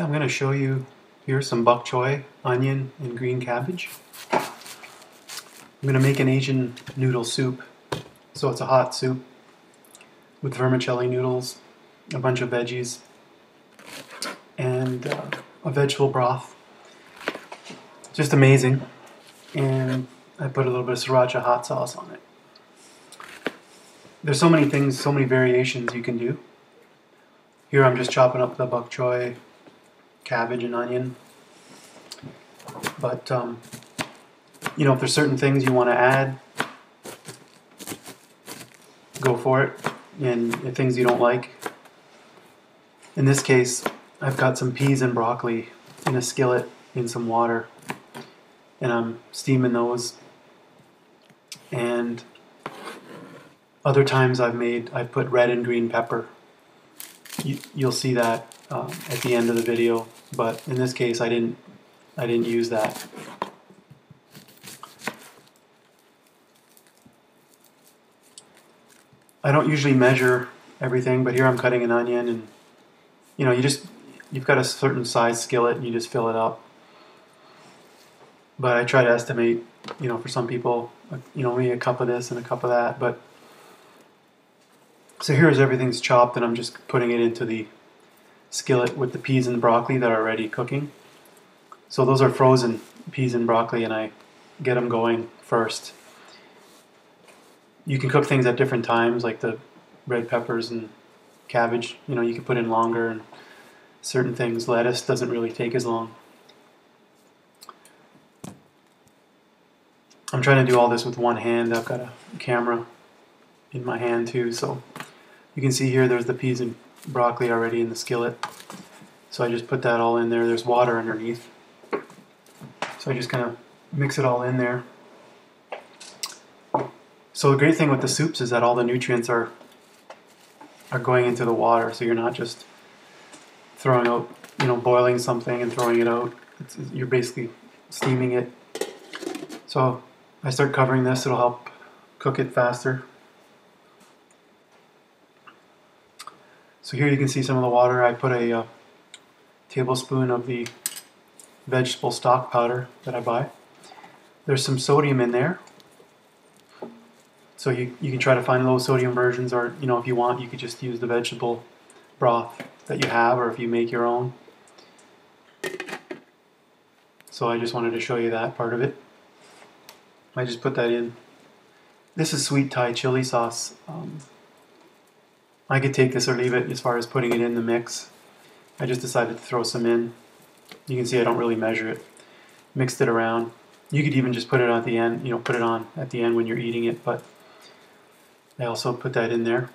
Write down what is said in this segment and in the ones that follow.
Okay, I'm going to show you here some bok choy, onion, and green cabbage. I'm going to make an Asian noodle soup. So it's a hot soup with vermicelli noodles, a bunch of veggies, and a vegetable broth. Just amazing. And I put a little bit of sriracha hot sauce on it. There's so many things, so many variations you can do. Here I'm just chopping up the bok choy, cabbage, and onion. But you know, if there's certain things you want to add, go for it. And if things you don't like, in this case, I've got some peas and broccoli in a skillet in some water, and I'm steaming those. And other times I've put red and green pepper. You'll see that at the end of the video, but in this case I didn't use that. I don't usually measure everything, but here I'm cutting an onion, and you know, you've got a certain size skillet and you just fill it up. But I try to estimate, you know, for some people, you know, maybe a cup of this and a cup of that. But so here's everything's chopped, and I'm just putting it into the skillet with the peas and broccoli that are already cooking. So those are frozen peas and broccoli, and I get them going first. You can cook things at different times, like the red peppers and cabbage. You know, you can put in longer, and certain things, lettuce doesn't really take as long. I'm trying to do all this with one hand. I've got a camera in my hand too, so you can see here there's the peas and broccoli already in the skillet. So I just put that all in there. There's water underneath. So I just kind of mix it all in there. So the great thing with the soups is that all the nutrients are going into the water, so you're not just throwing out, you know, boiling something and throwing it out. You're basically steaming it. So I start covering this, it'll help cook it faster. So here you can see some of the water. I put a tablespoon of the vegetable stock powder that I buy. There's some sodium in there. So you can try to find low sodium versions, or you know, if you want, you could just use the vegetable broth that you have, or if you make your own. So I just wanted to show you that part of it. I just put that in. This is sweet Thai chili sauce. I could take this or leave it as far as putting it in the mix. I just decided to throw some in. You can see I don't really measure it. Mixed it around. You could even just put it at the end, you know, put it on at the end when you're eating it, but I also put that in there.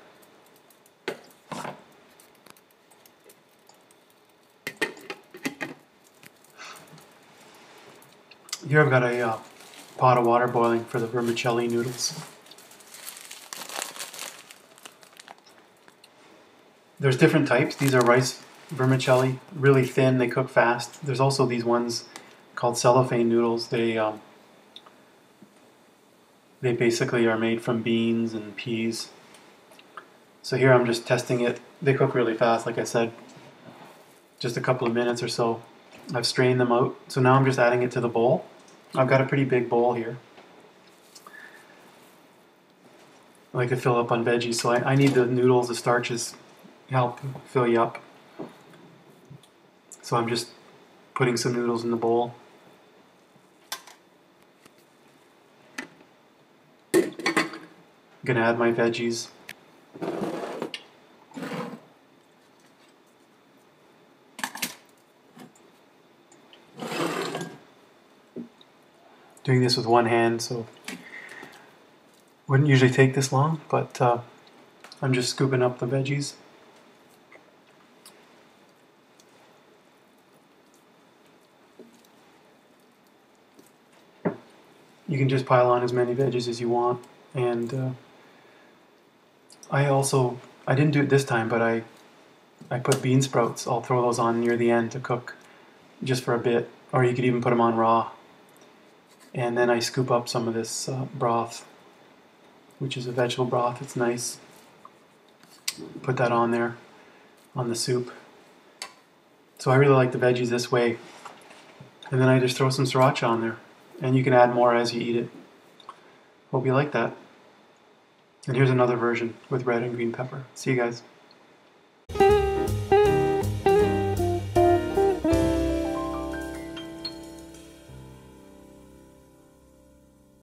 Here I've got a pot of water boiling for the vermicelli noodles. There's different types. These are rice vermicelli, really thin, they cook fast. There's also these ones called cellophane noodles. They basically are made from beans and peas. So here I'm just testing it. They cook really fast, like I said, just a couple of minutes or so. I've strained them out. So now I'm just adding it to the bowl. I've got a pretty big bowl here. I like to fill up on veggies, so I need the noodles, the starches, help fill you up. So I'm just putting some noodles in the bowl. I'm gonna add my veggies. Doing this with one hand, so wouldn't usually take this long, but I'm just scooping up the veggies. You can just pile on as many veggies as you want, and I didn't do it this time, but I put bean sprouts. I'll throw those on near the end to cook just for a bit, or you could even put them on raw. And then I scoop up some of this broth, which is a vegetable broth. It's nice. Put that on there, on the soup. So I really like the veggies this way. And then I just throw some sriracha on there. And you can add more as you eat it. Hope you like that. And here's another version with red and green pepper. See you guys.